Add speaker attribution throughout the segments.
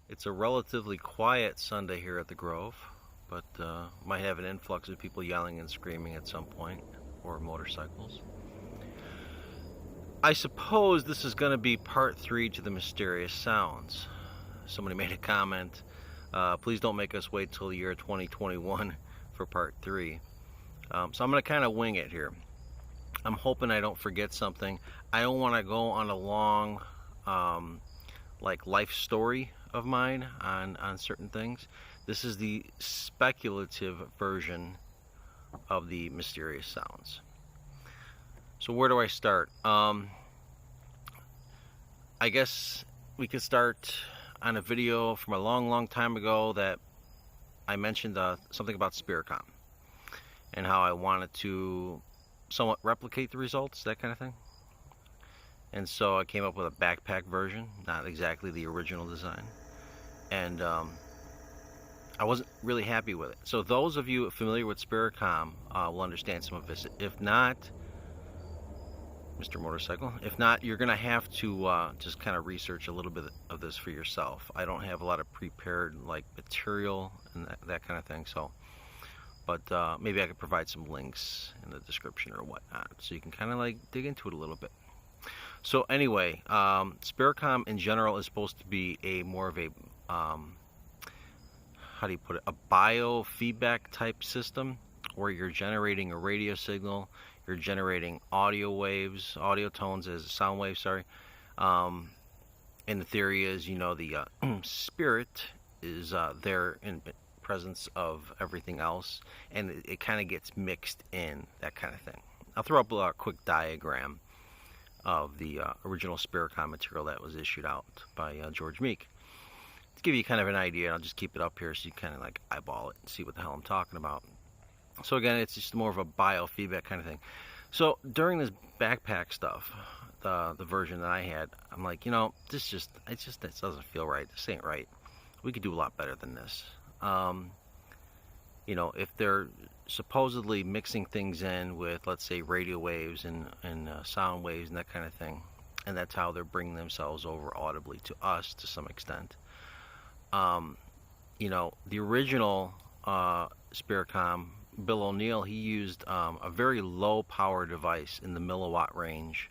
Speaker 1: It's a relatively quiet Sunday here at the Grove, but might have an influx of people yelling and screaming at some point, or motorcycles. I suppose this is going to be part 3 to the mysterious sounds. Somebody made a comment, please don't make us wait till the year 2021 for part 3. So I'm going to kind of wing it here. I'm hoping I don't forget something. I don't want to go on a long life story of mine on certain things. This is the speculative version of the mysterious sounds. So where do I start? I guess we could start on a video from a long time ago that I mentioned something about Spiricom and how I wanted to somewhat replicate the results, that kind of thing. And so I came up with a backpack version, not exactly the original design. And I wasn't really happy with it. So those of you familiar with Spiricom will understand some of this. If not, Mr. Motorcycle, if not, you're going to have to just kind of research a little bit of this for yourself. I don't have a lot of prepared material and that kind of thing. So, but maybe I could provide some links in the description or whatnot, so you can kind of dig into it a little bit. So anyway, Spiricom in general is supposed to be a more of a how do you put it, a biofeedback type system where you're generating a radio signal, you're generating audio tones as sound waves, sorry. And the theory is, the spirit is there in presence of everything else, and it kind of gets mixed in, that kind of thing. I'll throw up a quick diagram of the original Spiricom material that was issued out by George Meek. To give you kind of an idea, I'll just keep it up here so you kind of eyeball it and see what the hell I'm talking about. So again, it's just more of a biofeedback kind of thing. So during this backpack stuff, the version that I had, I'm like, this doesn't feel right. This ain't right. We could do a lot better than this. If they're supposedly mixing things in with, let's say, radio waves and sound waves and that kind of thing, and that's how they're bringing themselves over audibly to us to some extent. The original Spiricom, Bill O'Neill, he used a very low power device in the milliwatt range,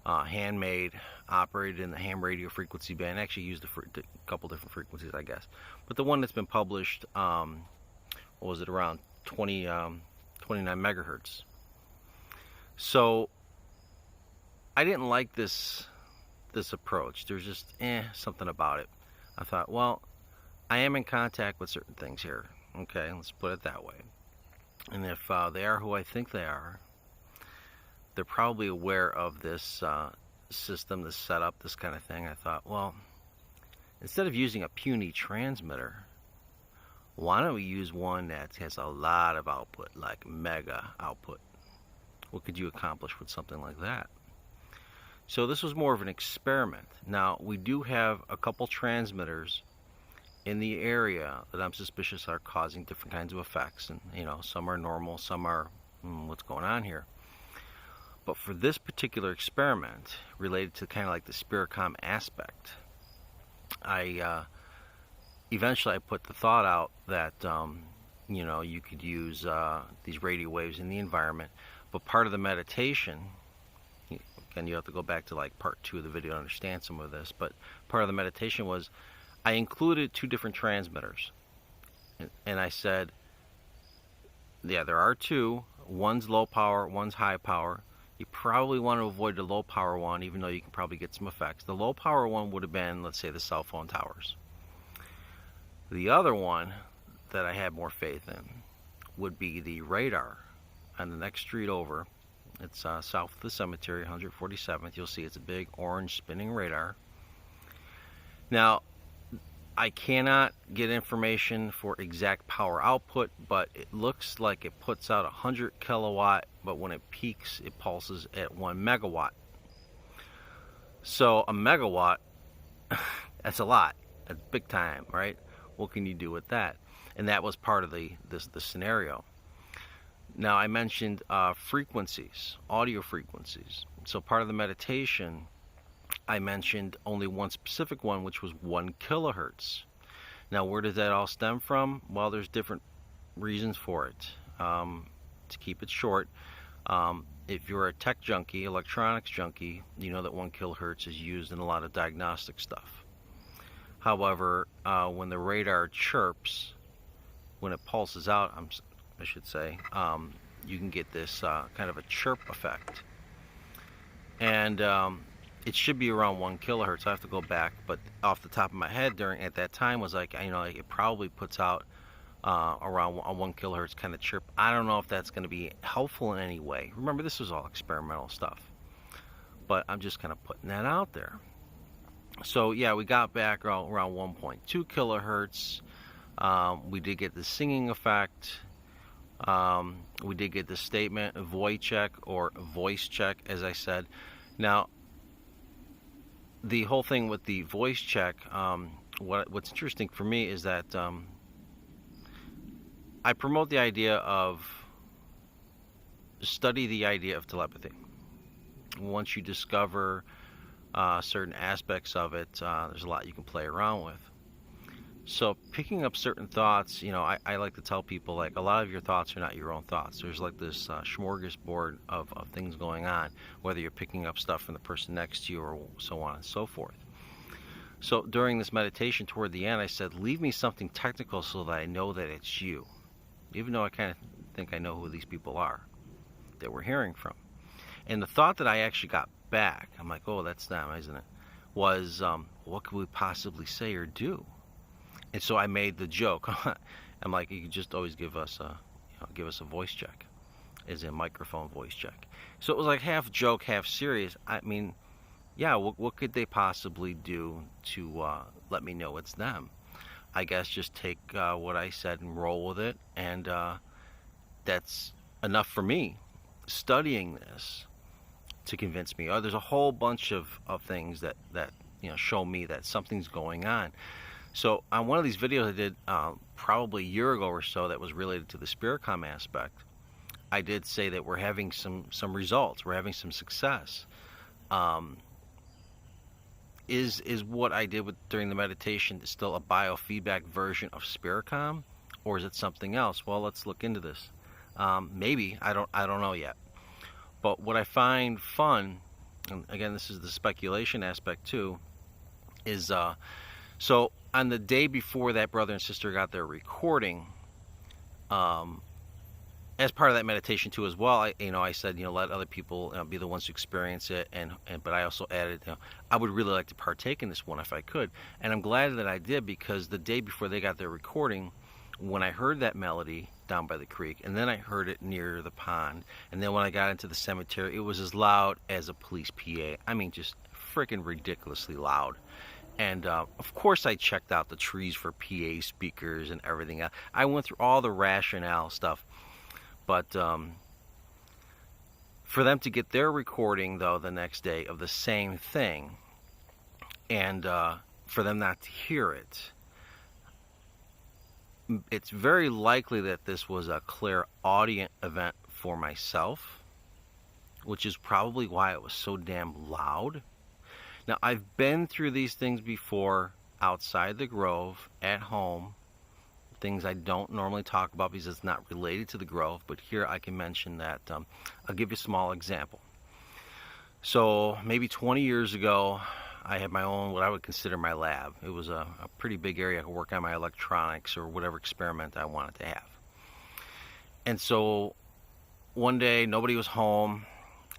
Speaker 1: handmade, operated in the ham radio frequency band. Actually used a couple different frequencies, I guess, but the one that's been published, what was it, around 29 megahertz. So I didn't like this approach. There's just something about it. I thought, well, I am in contact with certain things here. Okay, let's put it that way. And if they are who I think they are, they're probably aware of this system, this setup, this kind of thing. I thought, well, instead of using a puny transmitter, why don't we use one that has a lot of output, like mega output? What could you accomplish with something like that? So this was more of an experiment. Now, we do have a couple transmitters in the area that I'm suspicious are causing different kinds of effects. And, some are normal, some are, what's going on here? But for this particular experiment, related to kind of the Spiricom aspect, eventually I put the thought out that, you could use these radio waves in the environment. But part of the meditation, again, you have to go back to part 2 of the video to understand some of this, but part of the meditation was I included 2 different transmitters. And I said, yeah, there are 2. One's low power, one's high power. You probably want to avoid the low power one, even though you can probably get some effects. The low power one would have been, let's say, the cell phone towers. The other one that I had more faith in would be the radar on the next street over. It's south of the cemetery, 147th. You'll see it's a big orange spinning radar. Now, I cannot get information for exact power output, but it looks like it puts out 100 kilowatt, but when it peaks, it pulses at 1 megawatt. So a megawatt, that's a lot. That's big time, right? What can you do with that? And that was part of the scenario. Now, I mentioned frequencies, audio frequencies. So part of the meditation I mentioned only one specific one, which was 1 kilohertz. Now, where does that all stem from? Well, there's different reasons for it. To keep it short, if you're a tech junkie, electronics junkie, you know that 1 kilohertz is used in a lot of diagnostic stuff. However, when the radar chirps, when it pulses out, I should say, you can get this kind of a chirp effect. And it should be around 1 kilohertz. I have to go back, but off the top of my head, at that time was like, it probably puts out around a 1 kilohertz kind of chirp. I don't know if that's going to be helpful in any way. Remember, this was all experimental stuff, but I'm just kind of putting that out there. So yeah, we got back around 1.2 kilohertz. We did get the singing effect. We did get the statement, voice check, as I said. Now, the whole thing with the voice check, what's interesting for me is that I promote the idea of study the idea of telepathy. Once you discover certain aspects of it, there's a lot you can play around with. So picking up certain thoughts, I like to tell people, like, a lot of your thoughts are not your own thoughts. There's like this smorgasbord of things going on, whether you're picking up stuff from the person next to you or so on and so forth. So during this meditation, toward the end, I said, leave me something technical so that I know that it's you. Even though I kind of think I know who these people are that we're hearing from. And the thought that I actually got back, I'm like, oh, that's them, isn't it? Was, what could we possibly say or do? And so I made the joke. I'm like, you could just always give us a voice check, as a microphone voice check. So it was like half joke, half serious. I mean, yeah, what could they possibly do to let me know it's them? I guess just take what I said and roll with it, and that's enough for me. Studying this to convince me. There's a whole bunch of things that show me that something's going on. So on one of these videos I did probably a year ago or so that was related to the Spiricom aspect, I did say that we're having some results. We're having some success. Is what I did during the meditation still a biofeedback version of Spiricom, or is it something else? Well, let's look into this. Maybe, I don't know yet. But what I find fun, and again, this is the speculation aspect too, is so on the day before that brother and sister got their recording, as part of that meditation too as well, I said, let other people be the ones who experience it, but I also added, I would really like to partake in this one if I could, and I'm glad that I did, because the day before they got their recording, when I heard that melody down by the creek, and then I heard it near the pond, and then when I got into the cemetery, it was as loud as a police PA. I mean, just freaking ridiculously loud. And of course I checked out the trees for PA speakers and everything else. I went through all the rationale stuff. But for them to get their recording, though, the next day of the same thing, and for them not to hear it, it's very likely that this was a clairaudient event for myself, which is probably why it was so damn loud. Now, I've been through these things before outside the Grove, at home, things I don't normally talk about because it's not related to the Grove, but here I can mention that. I'll give you a small example. So maybe 20 years ago, I had my own, what I would consider my lab. It was a pretty big area. I could work on my electronics or whatever experiment I wanted to have. And so one day, nobody was home,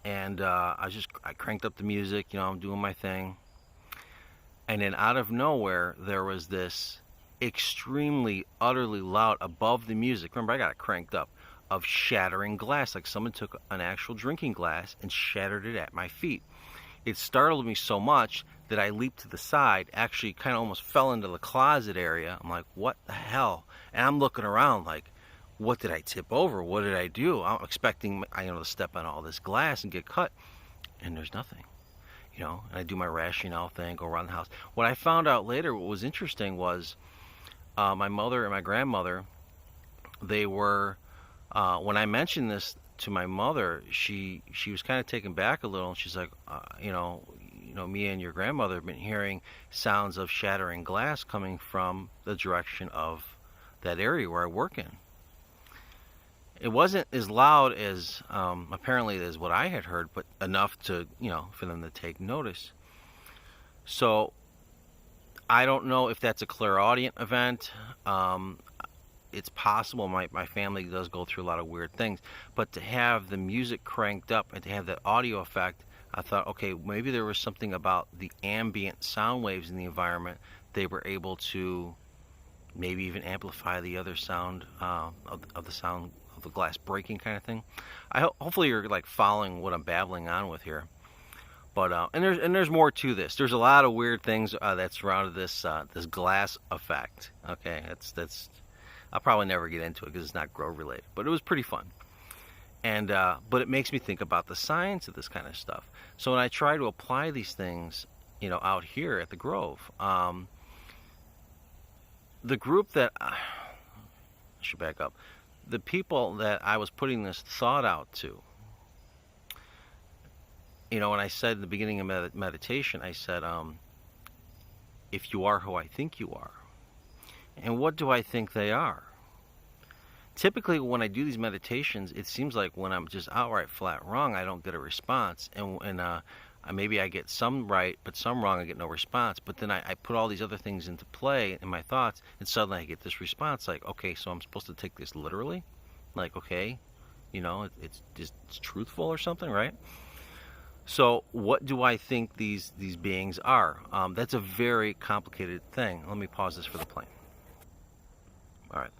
Speaker 1: and I cranked up the music, I'm doing my thing. And then out of nowhere, there was this extremely, utterly loud, above the music, remember I got it cranked up, of shattering glass, like someone took an actual drinking glass and shattered it at my feet. It startled me so much that I leaped to the side, actually kind of almost fell into the closet area. I'm like, what the hell? And I'm looking around like, what did I tip over? What did I do? I'm expecting to step on all this glass and get cut, and there's nothing. And I do my rationale thing, go around the house. What I found out later, what was interesting was my mother and my grandmother, they were, when I mentioned this to my mother, she was kind of taken back a little, and she's like, me and your grandmother have been hearing sounds of shattering glass coming from the direction of that area where I work in. It wasn't as loud as apparently as what I had heard, but enough to, for them to take notice. So I don't know if that's a clairaudient event. It's possible. My family does go through a lot of weird things, but to have the music cranked up and to have that audio effect, I thought, okay, maybe there was something about the ambient sound waves in the environment. They were able to maybe even amplify the other sound of the sound of the glass breaking kind of thing. Hopefully you're like following what I'm babbling on with here. But and there's more to this. There's a lot of weird things that surrounded this this glass effect. Okay, that's I'll probably never get into it because it's not Grove related, but it was pretty fun. And but it makes me think about the science of this kind of stuff. So when I try to apply these things, out here at the Grove, the group that I should back up, the people that I was putting this thought out to, when I said in the beginning of meditation, I said, if you are who I think you are. And what do I think they are? Typically, when I do these meditations, it seems like when I'm just outright flat wrong, I don't get a response. And maybe I get some right, but some wrong, I get no response. But then I put all these other things into play in my thoughts, and suddenly I get this response like, okay, so I'm supposed to take this literally? Like, okay, it's truthful or something, right? So what do I think these beings are? That's a very complicated thing. Let me pause this for the plane. All right.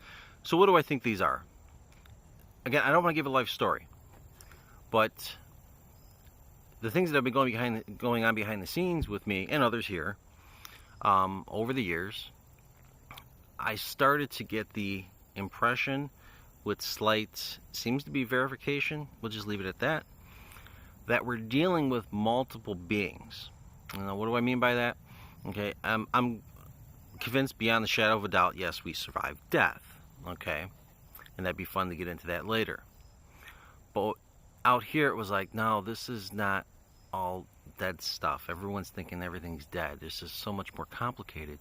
Speaker 1: So what do I think these are? Again, I don't want to give a life story, but the things that have been going on behind the scenes with me and others here over the years, I started to get the impression with slight, seems to be verification, we'll just leave it at that we're dealing with multiple beings. Now, what do I mean by that? Okay, I'm convinced beyond the shadow of a doubt, yes, we survived death. Okay, and that'd be fun to get into that later. But out here, it was like, no, this is not all dead stuff. Everyone's thinking everything's dead. This is so much more complicated.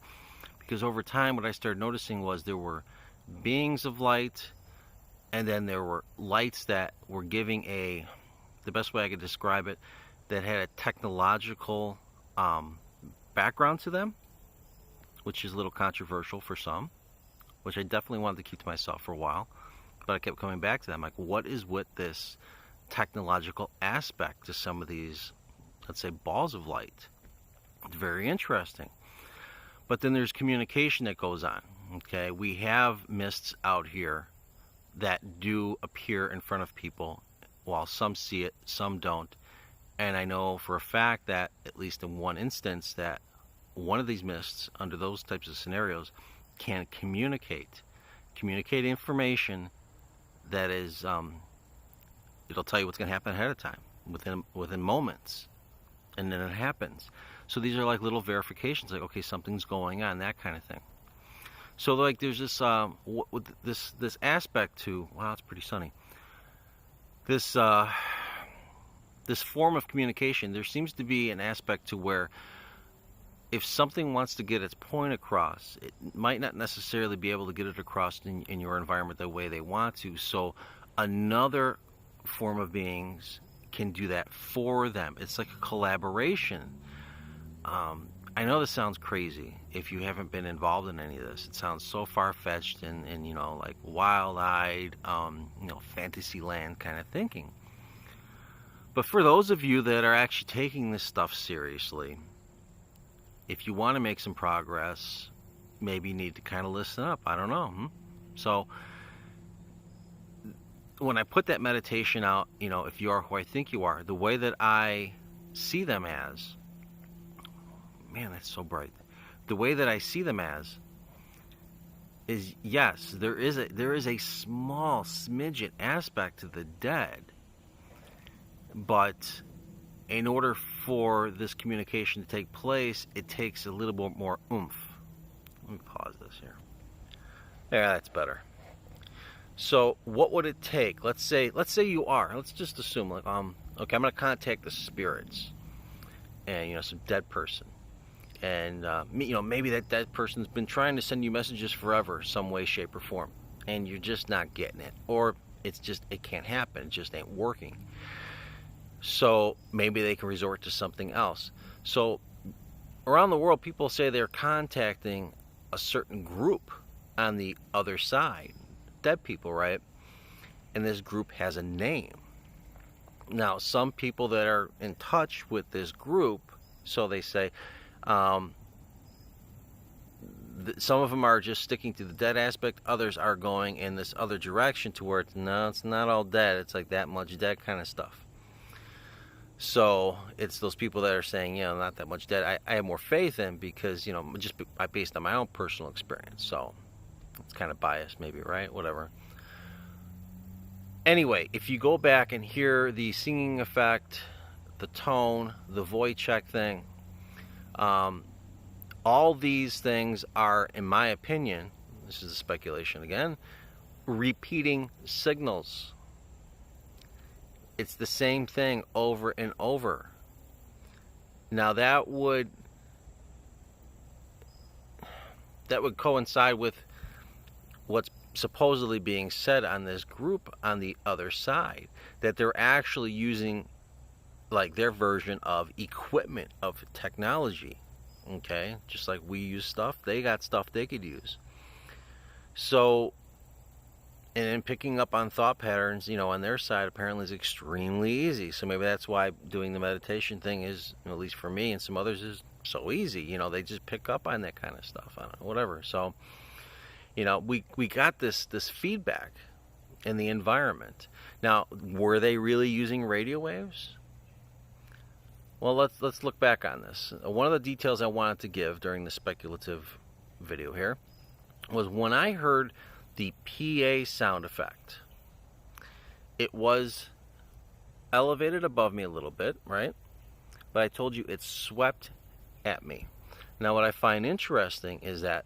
Speaker 1: Because over time, what I started noticing was there were beings of light, and then there were lights that were giving the best way I could describe it, that had a technological background to them, which is a little controversial for some, which I definitely wanted to keep to myself for a while, but I kept coming back to them. Like, what is with this technological aspect to some of these, let's say, balls of light? It's very interesting. But then there's communication that goes on. Okay, we have mists out here that do appear in front of people, while some see it, some don't. And I know for a fact that, at least in one instance, that one of these mists, under those types of scenarios, can communicate information that is, it'll tell you what's going to happen ahead of time, within moments, and then it happens. So these are like little verifications, like, okay, something's going on, that kind of thing. So like there's this this aspect to, wow, it's pretty sunny. This form of communication, there seems to be an aspect to where if something wants to get its point across, it might not necessarily be able to get it across in your environment the way they want to. So another form of beings can do that for them. It's like a collaboration. I know this sounds crazy if you haven't been involved in any of this. It sounds so far-fetched and like wild-eyed, fantasy land kind of thinking. But for those of you that are actually taking this stuff seriously, if you want to make some progress, maybe you need to kind of listen up. I don't know. So when I put that meditation out, if you are who I think you are, the way that I see them as, man, that's so bright. The way that I see them as is, yes, there is a small smidget aspect to the dead, but in order for this communication to take place, it takes a little bit more oomph. Let me pause this here. Yeah, that's better. So what would it take? Let's say you are. Let's just assume, like, okay, I'm going to contact the spirits. and some dead person, and maybe that dead person's been trying to send you messages forever, some way, shape, or form, and you're just not getting it, or it can't happen, it just ain't working. So maybe they can resort to something else. So around the world, people say they're contacting a certain group on the other side, dead people, right? And this group has a name. Now, some people that are in touch with this group, so they say, some of them are just sticking to the dead aspect. Others are going in this other direction to where it's not all dead. It's like that much dead kind of stuff. So it's those people that are saying, not that much dead. I have more faith in, because, just based on my own personal experience. So it's kind of biased maybe, right? Whatever. Anyway, if you go back and hear the singing effect, the tone, the voice check thing, all these things are, in my opinion, this is a speculation again, repeating signals. It's the same thing over and over. Now that would coincide with what's supposedly being said on this group on the other side, that they're actually using like their version of equipment, of technology. Okay, just like we use stuff, they got stuff they could use. So, and then picking up on thought patterns, on their side apparently is extremely easy. So maybe that's why doing the meditation thing is, at least for me and some others, is so easy. They just pick up on that kind of stuff. I don't know, whatever. So, we got this feedback in the environment. Now, were they really using radio waves? Well, let's look back on this. One of the details I wanted to give during the speculative video here was when I heard the PA sound effect. It was elevated above me a little bit, right? But I told you it swept at me. Now, what I find interesting is that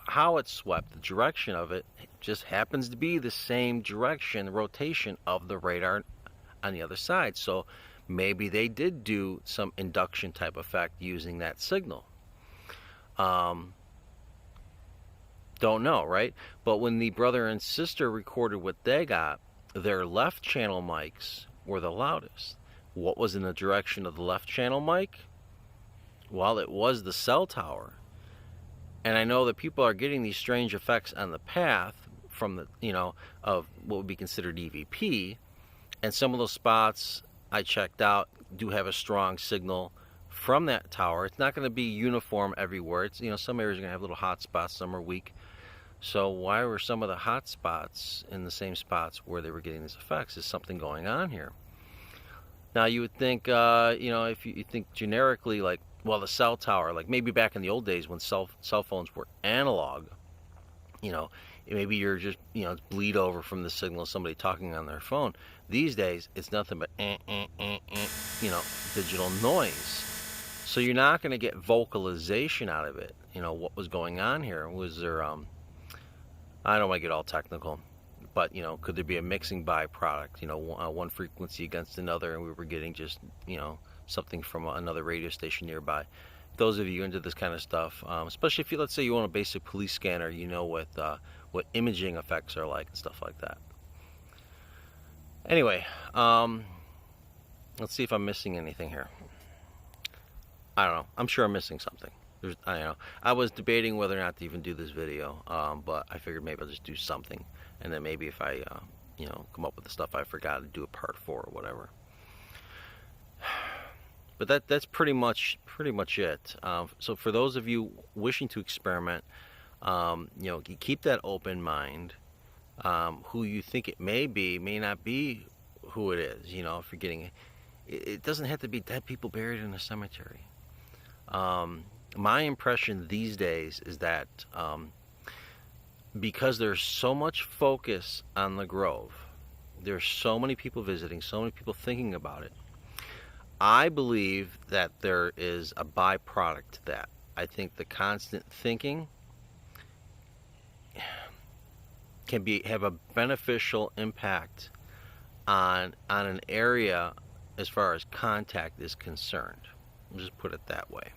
Speaker 1: how it swept, the direction of it, just happens to be the same direction, the rotation of the radar on the other side. So maybe they did do some induction type effect using that signal. Don't know, right? But when the brother and sister recorded what they got, their left channel mics were the loudest. What was in the direction of the left channel mic? Well, it was the cell tower. And I know that people are getting these strange effects on the path from the, of what would be considered EVP. And some of those spots I checked out do have a strong signal from that tower. It's not going to be uniform everywhere. It's, some areas are going to have little hot spots, some are weak. So why were some of the hot spots in the same spots where they were getting these effects? Is something going on here? Now you would think, if you think generically, like, well, the cell tower, like maybe back in the old days when cell phones were analog, maybe you're just, it's bleed over from the signal of somebody talking on their phone. These days, it's nothing but, digital noise. So you're not going to get vocalization out of it. What was going on here? Was there, I don't want to get all technical, but, could there be a mixing byproduct, one frequency against another, and we were getting just, something from another radio station nearby. Those of you into this kind of stuff, especially if let's say you own a basic police scanner, what imaging effects are like and stuff like that. Anyway, let's see if I'm missing anything here. I don't know. I'm sure I'm missing something. I don't know. I was debating whether or not to even do this video, but I figured maybe I'll just do something, and then maybe if I, come up with the stuff I forgot, to do a part 4 or whatever. But that's pretty much it. So for those of you wishing to experiment, keep that open mind. Who you think it may be may not be who it is. If you're getting it doesn't have to be dead people buried in a cemetery. My impression these days is that because there's so much focus on the Grove, there's so many people visiting, so many people thinking about it. I believe that there is a byproduct to that. I think the constant thinking can have a beneficial impact on an area as far as contact is concerned. I'll just put it that way.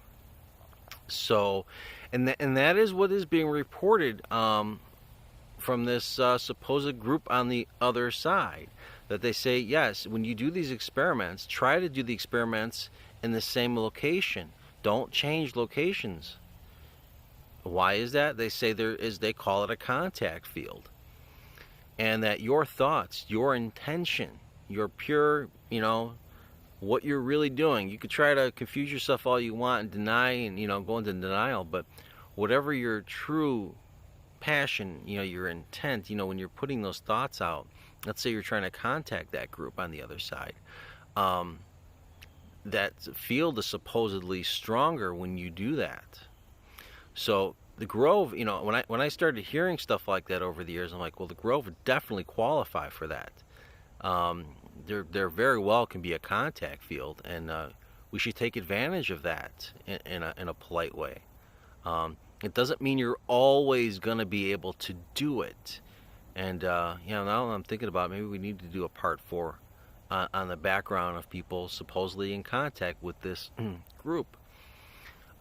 Speaker 1: So, and that is what is being reported from this supposed group on the other side. That they say, yes, when you do these experiments, try to do the experiments in the same location. Don't change locations. Why is that? They say they call it a contact field. And that your thoughts, your intention, your pure, what you're really doing. You could try to confuse yourself all you want and deny and, go into denial, but whatever your true passion, your intent, when you're putting those thoughts out, let's say you're trying to contact that group on the other side, that field is supposedly stronger when you do that. So the Grove, when I started hearing stuff like that over the years, I'm like, well, the Grove would definitely qualify for that. There very well can be a contact field, and we should take advantage of that in a polite way. It doesn't mean you're always going to be able to do it. And now I'm thinking about maybe we need to do a part 4 on the background of people supposedly in contact with this group.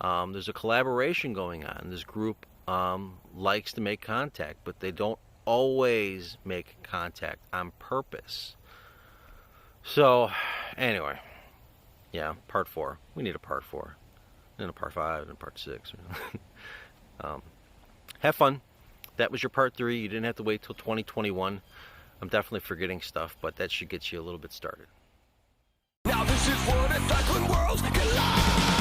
Speaker 1: There's a collaboration going on. This group likes to make contact, but they don't always make contact on purpose. So, anyway, yeah, part 4. We need a part 4, and a part 5, and a part 6. Have fun. That was your part 3. You didn't have to wait till 2021. I'm definitely forgetting stuff, but that should get you a little bit started.
Speaker 2: Now this is what it's like when worlds collide.